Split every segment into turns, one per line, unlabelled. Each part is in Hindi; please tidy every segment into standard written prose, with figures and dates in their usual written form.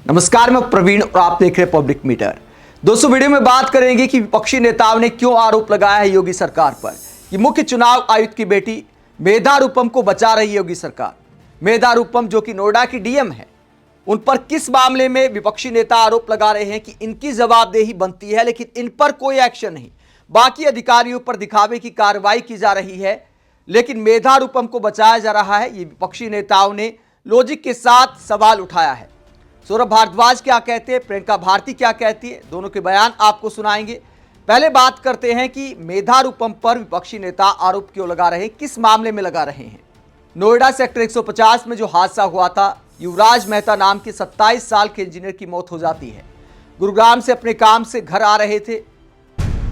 नमस्कार, मैं प्रवीण और आप देख रहे हैं पब्लिक मीटर। दोस्तों, वीडियो में बात करेंगे कि विपक्षी नेताओं ने क्यों आरोप लगाया है योगी सरकार पर कि मुख्य चुनाव आयुक्त की बेटी मेधा रूपम को बचा रही है योगी सरकार। मेधा रूपम जो कि नोएडा की डीएम है, उन पर किस मामले में विपक्षी नेता आरोप लगा रहे हैं कि इनकी जवाबदेही बनती है, लेकिन इन पर कोई एक्शन नहीं। बाकी अधिकारियों पर दिखावे की कार्रवाई की जा रही है, लेकिन मेधा रूपम को बचाया जा रहा है। ये विपक्षी नेताओं ने लॉजिक के साथ सवाल उठाया है। सौरभ भारद्वाज क्या कहते हैं, प्रियंका भारती क्या कहती है, दोनों के बयान आपको सुनाएंगे। पहले बात करते हैं कि मेधा रूपम पर विपक्षी नेता आरोप क्यों लगा रहे हैं, किस मामले में लगा रहे हैं। नोएडा सेक्टर 150 में जो हादसा हुआ था, युवराज मेहता नाम के 27 साल के इंजीनियर की मौत हो जाती है। गुरुग्राम से अपने काम से घर आ रहे थे,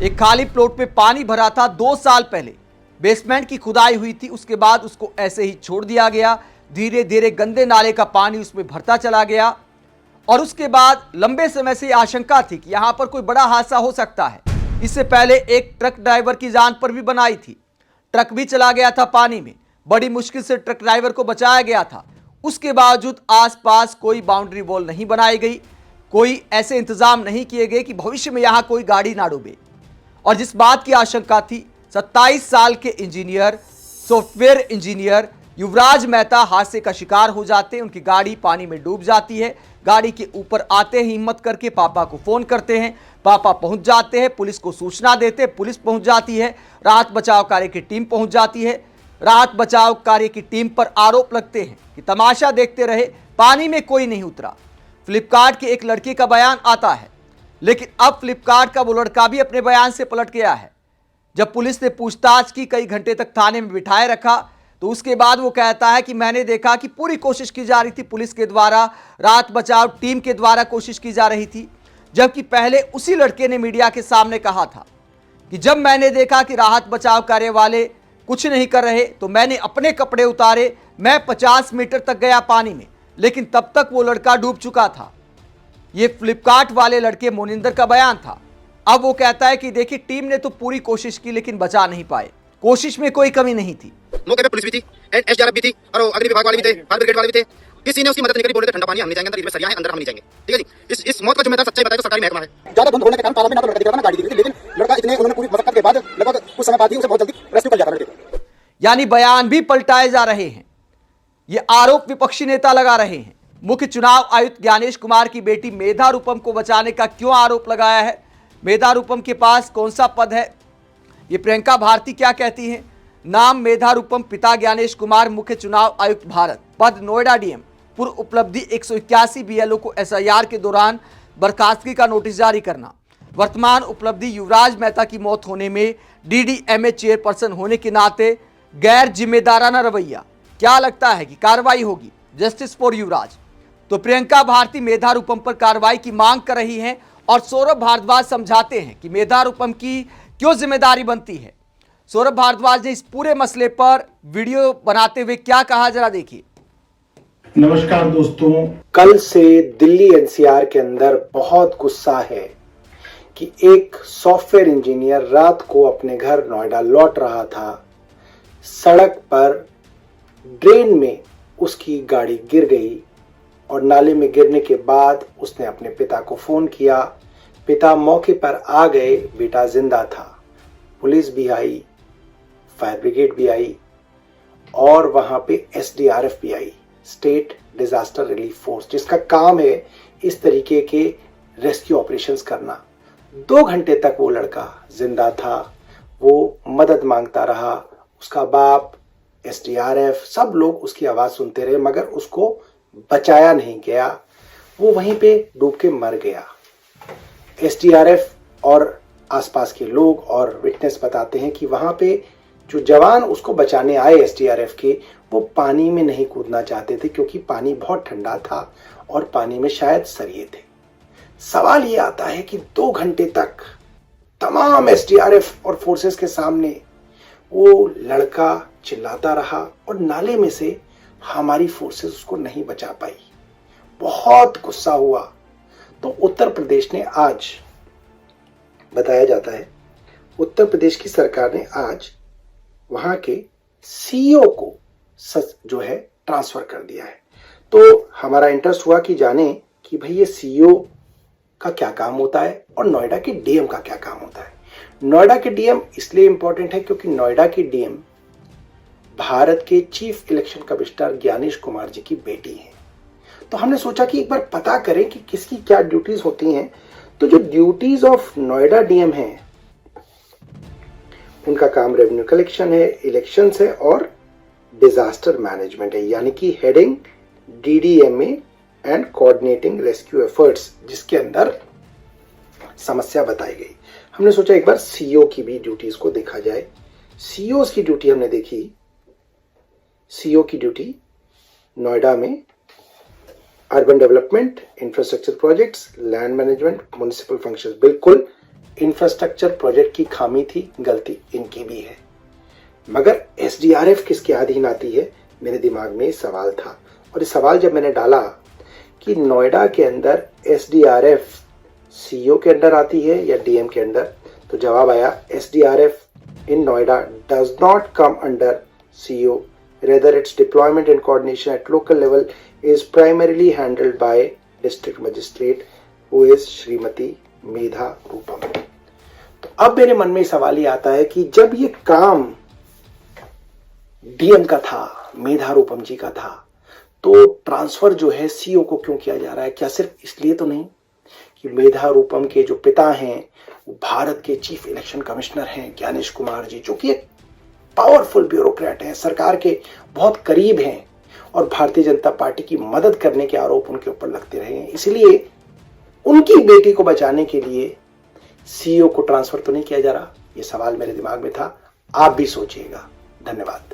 एक खाली प्लॉट पे पानी भरा था। 2 साल पहले बेसमेंट की खुदाई हुई थी, उसके बाद उसको ऐसे ही छोड़ दिया गया। धीरे धीरे गंदे नाले का पानी उसमें भरता चला गया और उसके बाद लंबे समय से आशंका थी कि यहां पर कोई बड़ा हादसा हो सकता है। इससे पहले एक ट्रक ड्राइवर की जान पर भी बनाई थी, ट्रक भी चला गया था पानी में, बड़ी मुश्किल से ट्रक ड्राइवर को बचाया गया था। उसके बावजूद आसपास कोई बाउंड्री वॉल नहीं बनाई गई, कोई ऐसे इंतजाम नहीं किए गए कि भविष्य में यहां कोई गाड़ी ना डूबे। और जिस बात की आशंका थी, 27 साल के इंजीनियर, सॉफ्टवेयर इंजीनियर युवराज मेहता हादसे का शिकार हो जाते हैं। उनकी गाड़ी पानी में डूब जाती है। गाड़ी के ऊपर आते ही हिम्मत करके पापा को फोन करते हैं, पापा पहुंच जाते हैं, पुलिस को सूचना देते हैं, पुलिस पहुंच जाती है, राहत बचाव कार्य की टीम पहुंच जाती है। राहत बचाव कार्य की टीम पर आरोप लगते हैं कि तमाशा देखते रहे, पानी में कोई नहीं उतरा। फ्लिपकार्ट के एक लड़के का बयान आता है, लेकिन अब फ्लिपकार्ट का वो लड़का भी अपने बयान से पलट गया है। जब पुलिस ने पूछताछ की, कई घंटे तक थाने में बिठाए रखा, तो उसके बाद वो कहता है कि मैंने देखा कि पूरी कोशिश की जा रही थी, पुलिस के द्वारा, राहत बचाव टीम के द्वारा कोशिश की जा रही थी। जबकि पहले उसी लड़के ने मीडिया के सामने कहा था कि जब मैंने देखा कि राहत बचाव कार्य वाले कुछ नहीं कर रहे तो मैंने अपने कपड़े उतारे, मैं 50 मीटर तक गया पानी में, लेकिन तब तक वो लड़का डूब चुका था। ये फ्लिपकार्ट वाले लड़के मोनिंदर का बयान था। अब वो कहता है कि देखिए, टीम ने तो पूरी कोशिश की लेकिन बचा नहीं पाए, कोशिश में कोई कमी नहीं थी।
मौके पे पुलिस भी थी, एसडीआरएफ भी थी और अग्नि विभाग वाले भी थे, फायर ब्रिगेड वाले भी थे। किसी ने उसकी मदद नहीं करी, बोल रहे थे ठंडा पानी हम नहीं जाएंगे अंदर, इसमें सरिया है अंदर हम नहीं जाएंगे। ठीक है जी, इस मौत का जिम्मेदार सच्चाई बताए तो सरकारी महकमा है। ज्यादा धुंध होने के कारण तालाब में ना तो लड़का दिख रहा था ना गाड़ी दिख रही थी, लेकिन लड़का इतने उन्होंने पूरी मशक्कत के बाद लगभग कुछ समय बाद ही उसे बहुत जल्दी रेस्क्यू कर लिया था लड़के को।
यानी बयान भी पलटाए जा रहे हैं। ये आरोप विपक्षी नेता लगा रहे हैं। मुख्य चुनाव आयुक्त ज्ञानेश कुमार की बेटी मेधा रूपम को बचाने का क्यों आरोप लगाया है, मेधा रूपम के पास कौन सा पद है, ये प्रियंका भारती क्या कहती हैं। नाम मेधा रूपम, पिता ज्ञानेश कुमार, मुख्य चुनाव आयुक्त भारत, पद नोएडा डीएम, पूर्व उपलब्धि 181 बीएलओ को एसआईआर के दौरान बर्खास्तगी का नोटिस जारी करना। वर्तमान उपलब्धि युवराज मेहता की मौत होने में डीडीएमए चेयरपर्सन होने के नाते गैर जिम्मेदाराना रवैया। क्या लगता है कि कार्रवाई होगी जस्टिस फॉर युवराज? तो प्रियंका भारती मेधा रूपम पर कार्रवाई की मांग कर रही हैं और सौरभ भारद्वाज समझाते हैं कि मेधा रूपम की क्यों जिम्मेदारी बनती है। सौरभ भारद्वाज ने इस पूरे मसले पर वीडियो बनाते हुए क्या कहा, जरा देखिए।
नमस्कार दोस्तों,
कल से दिल्ली एनसीआर के अंदर बहुत गुस्सा है कि एक सॉफ्टवेयर इंजीनियर रात को अपने घर नोएडा लौट रहा था। सड़क पर ड्रेन में उसकी गाड़ी गिर गई और नाले में गिरने के बाद उसने अपने पिता को फोन किया। पिता मौके पर आ गए, बेटा जिंदा था। पुलिस भी आई, फायर ब्रिगेड भी आई और वहां पे एसडीआरएफ भी आई, स्टेट डिजास्टर रिलीफ फोर्स, जिसका काम है इस तरीके के रेस्क्यू ऑपरेशंस करना। 2 घंटे तक वो लड़का जिंदा था, वो मदद मांगता रहा। उसका बाप, एसडीआरएफ, सब लोग उसकी आवाज सुनते रहे, मगर उसको बचाया नहीं गया। वो वहीं पे डूब के मर गया। एसडीआरएफ और आसपास के लोग और विटनेस बताते हैं कि वहां पे जो जवान उसको बचाने आए एसडीआरएफ के, वो पानी में नहीं कूदना चाहते थे क्योंकि पानी बहुत ठंडा था और पानी में शायद सरिये थे। सवाल ये आता है कि 2 घंटे तक तमाम एसडीआरएफ और फोर्सेस के सामने वो लड़का चिल्लाता रहा और नाले में से हमारी फोर्सेस उसको नहीं बचा पाई। बहुत गुस्सा हुआ तो उत्तर प्रदेश ने आज, बताया जाता है उत्तर प्रदेश की सरकार ने आज वहां के सीईओ को जो है ट्रांसफर कर दिया है। तो हमारा इंटरेस्ट हुआ कि जाने कि भाई ये सीईओ का क्या काम होता है और नोएडा के डीएम का क्या काम होता है। नोएडा के डीएम इसलिए इंपॉर्टेंट है क्योंकि नोएडा की डीएम भारत के chief election commissioner Gyanesh Kumar ji की बेटी है। तो हमने सोचा कि एक बार पता करें कि किसकी क्या ड्यूटीज होती हैं। तो जो ड्यूटीज ऑफ नोएडा डीएम है, उनका काम रेवेन्यू कलेक्शन है, इलेक्शंस है और डिजास्टर मैनेजमेंट है, यानी कि heading DDMA and coordinating rescue efforts, जिसके अंदर समस्या बताई गई। हमने सोचा एक बार सीईओ की भी ड्यूटीज को देखा जाए। सीईओ की ड्यूटी हमने देखी। सीईओ की ड्यूटी नोएडा में urban development, infrastructure projects, land management, municipal functions. बिल्कुल इंफ्रास्ट्रक्चर प्रोजेक्ट की खामी थी, गलती इनकी भी है। मगर एसडीआरएफ किसके अधीन आती है, मेरे दिमाग में सवाल था। और ये सवाल जब मैंने डाला कि नोएडा के अंदर एसडीआरएफ सीईओ के अंडर आती है या डीएम के अंडर, तो जवाब आया SDRF in Noida does not come under CEO, rather its deployment and coordination at local level is primarily handled by district magistrate who is Shrimati Medha Roopam. तो अब मेरे मन में सवाल ये आता है कि जब ये काम डीएम का था, मेधा रूपम जी का था, तो ट्रांसफर जो है सीईओ को क्यों किया जा रहा है? क्या सिर्फ इसलिए तो नहीं कि मेधा रूपम के जो पिता हैं वो भारत के चीफ इलेक्शन कमिश्नर हैं ज्ञानेश कुमार जी, जो कि एक पावरफुल ब्यूरोक्रेट हैं, सरकार के बहुत करीब हैं और भारतीय जनता पार्टी की मदद करने के आरोप उनके ऊपर लगते रहे हैं। इसलिए उनकी बेटी को बचाने के लिए सीईओ को ट्रांसफर तो नहीं किया जा रहा? ये सवाल मेरे दिमाग में था, आप भी सोचिएगा। धन्यवाद।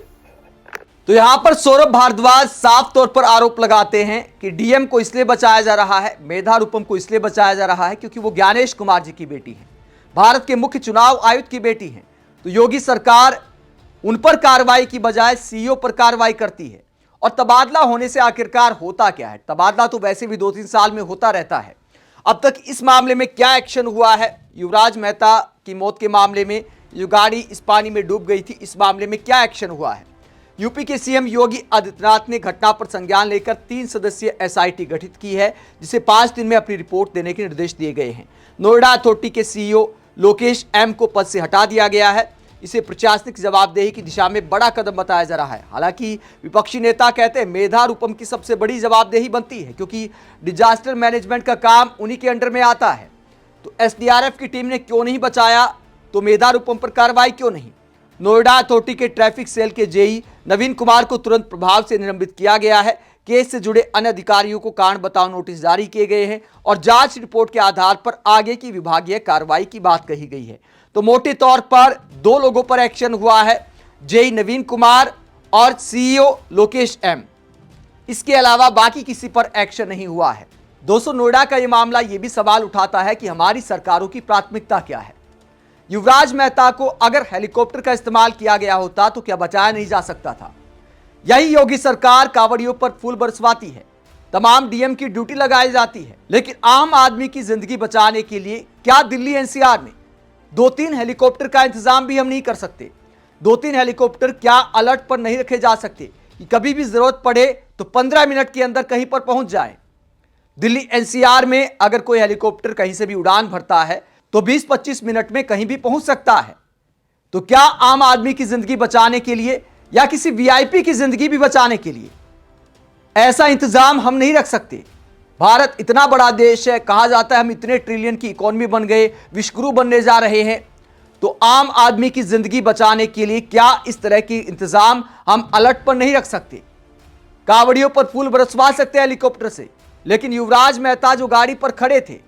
तो यहां पर सौरभ भारद्वाज साफ तौर पर आरोप लगाते हैं कि डीएम को इसलिए बचाया जा रहा है, मेधा रूपम को इसलिए बचाया जा रहा है क्योंकि वो ज्ञानेश कुमार जी की बेटी है, भारत के मुख्य चुनाव आयुक्त की बेटी है। तो योगी सरकार उन पर कार्रवाई की बजाय सीईओ पर कार्रवाई करती है। और तबादला होने से आखिरकार होता क्या है? तबादला तो वैसे भी 2-3 साल में होता रहता है। अब तक इस मामले में क्या एक्शन हुआ है? युवराज मेहता की मौत के मामले में जो गाड़ी इस पानी में डूब गई थी, इस मामले में क्या एक्शन हुआ है? यूपी के सीएम योगी आदित्यनाथ ने घटना पर संज्ञान लेकर 3 सदस्यीय एसआईटी गठित की है, जिसे 5 दिन में अपनी रिपोर्ट देने के निर्देश दिए गए हैं। नोएडा अथॉरिटी के सीईओ लोकेश एम को पद से हटा दिया गया है। इसे प्रशासनिक जवाबदेही की दिशा में बड़ा कदम बताया जा रहा है। हालांकि विपक्षी नेता कहते हैं मेधा रूपम की सबसे बड़ी जवाबदेही बनती है क्योंकि डिजास्टर मैनेजमेंट का काम उन्हीं के अंडर में आता है। तो एसडीआरएफ की टीम ने क्यों नहीं बचाया? तो मेधा रूपम पर कार्रवाई क्यों नहीं? नोएडा अथॉरिटी के ट्रैफिक सेल के जेई नवीन कुमार को तुरंत प्रभाव से निलंबित किया गया है। केस से जुड़े अन्य अधिकारियों को कारण बताओ नोटिस जारी किए गए हैं और जांच रिपोर्ट के आधार पर आगे की विभागीय कार्रवाई की बात कही गई है। तो मोटे तौर पर 2 लोगों पर एक्शन हुआ है, जेई नवीन कुमार और सीईओ लोकेश एम। इसके अलावा बाकी किसी पर एक्शन नहीं हुआ है। दोस्तों, नोएडा का यह मामला यह भी सवाल उठाता है कि हमारी सरकारों की प्राथमिकता क्या है। युवराज मेहता को अगर हेलीकॉप्टर का इस्तेमाल किया गया होता तो क्या बचाया नहीं जा सकता था? यही योगी सरकार कांवड़ियों पर फूल बरसवाती है, तमाम डीएम की ड्यूटी लगाई जाती है, लेकिन आम आदमी की जिंदगी बचाने के लिए क्या दिल्ली एनसीआर में 2-3 हेलीकॉप्टर का इंतजाम भी हम नहीं कर सकते? 2-3 हेलीकॉप्टर क्या अलर्ट पर नहीं रखे जा सकते कि कभी भी जरूरत पड़े तो 15 मिनट के अंदर कहीं पर पहुंच जाए? दिल्ली एनसीआर में अगर कोई हेलीकॉप्टर कहीं से भी उड़ान भरता है तो 20-25 मिनट में कहीं भी पहुंच सकता है। तो क्या आम आदमी की जिंदगी बचाने के लिए या किसी वीआईपी की जिंदगी भी बचाने के लिए ऐसा इंतजाम हम नहीं रख सकते? भारत इतना बड़ा देश है, कहा जाता है हम इतने ट्रिलियन की इकोनॉमी बन गए, विश्वगुरु बनने जा रहे हैं। तो आम आदमी की जिंदगी बचाने के लिए क्या इस तरह की इंतजाम हम अलर्ट पर नहीं रख सकते? कावड़ियों पर फूल बरसवा सकते हैं हेलीकॉप्टर से, लेकिन युवराज मेहता जो गाड़ी पर खड़े थे,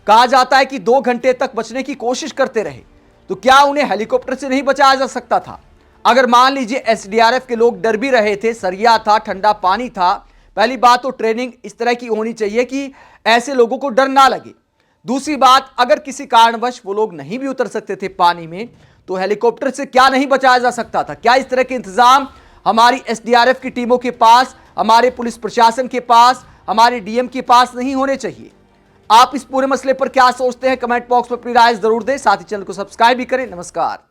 कहा जाता है कि 2 घंटे तक बचने की कोशिश करते रहे। तो क्या उन्हें हेलीकॉप्टर से नहीं बचाया जा सकता था? अगर मान लीजिए एसडीआरएफ के लोग डर भी रहे थे, सरिया था, ठंडा पानी था, पहली बात तो ट्रेनिंग इस तरह की होनी चाहिए कि ऐसे लोगों को डर ना लगे। दूसरी बात, अगर किसी कारणवश वो लोग नहीं भी उतर सकते थे पानी में, तो हेलीकॉप्टर से क्या नहीं बचाया जा सकता था? क्या इस तरह के इंतजाम हमारी एसडीआरएफ की टीमों के पास, हमारे पुलिस प्रशासन के पास, हमारे डीएम के पास नहीं होने चाहिए? आप इस पूरे मसले पर क्या सोचते हैं? कमेंट बॉक्स में अपनी राय जरूर दें। साथ ही चैनल को सब्सक्राइब भी करें। नमस्कार।